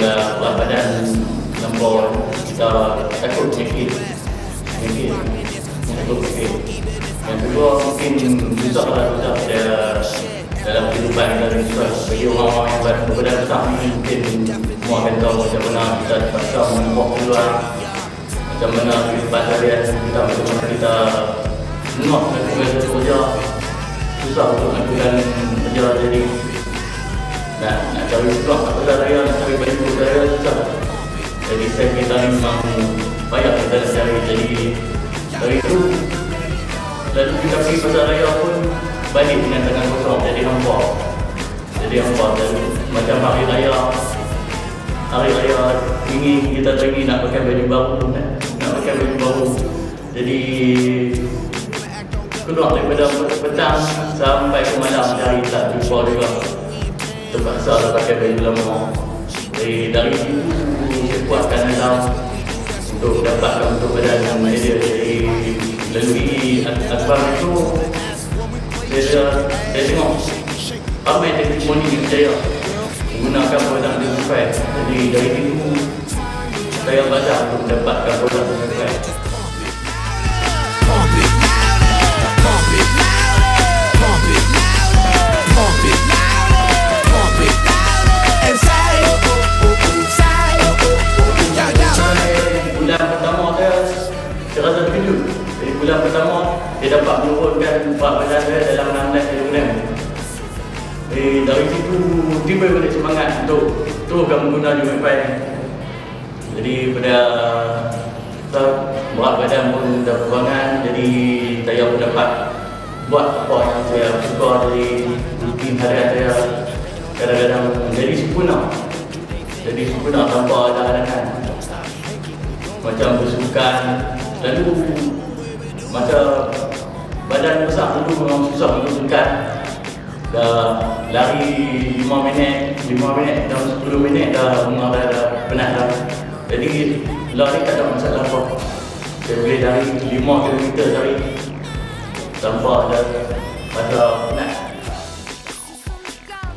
bila berat badan nombor kita takut penyakit. Yang kedua mungkin susah dalam kehidupan kita ni susah. Bagi orang-orang yang berbadan besar ni mungkin semua akan tahu macam mana kita terpaksa membuat keluar, macam mana kehidupan harian kita, macam mana kita menolak melakukan satu kerja, susah untuk melakukan kerja. Jadi nak cari sekolah, nak kerja raya, nak cari baju raya susah. Jadi saya kita ni memang payah kita nak cari. Jadi dari itu lalu kita pergi pasar raya pun balik dengan tangan kosong, jadi hampa. Lalu macam hari raya ini kita lagi nak pakai baju baru, jadi keluar daripada petang sampai ke malam cari tak jumpa juga, terpaksa lah pakai baju lama. Dari itu saya kuatkan dalam untuk dapatkan untuk badan yang ideal. Jadi melalui akbar itu saya tengok ramai testimoni yang saya menggunakan produk Demify. Jadi dari itu saya baca untuk mendapatkan produk Demify. Bulan pertama saya rasa terkejut. Jadi bulan pertama dia dapat menurunkan berat badan saya dalam 16 kg. Dari situ timbul balik semangat untuk teruskan menggunakan Demify. Jadi pada berat badan pun dah berkurang, jadi saya pun dapat buat apa yang saya suka dari rutin harian saya. Kadang-kadang jadi sempurna tanpa ada halangan. Macam bersukan, lalu masa badan besar dulu memang susah untuk sukan. Dah lari 5 minit dalam 10 minit dah penat dah. Jadi lari tak ada masalah apa. Saya boleh lari 5 km sehari tanpa ada rasa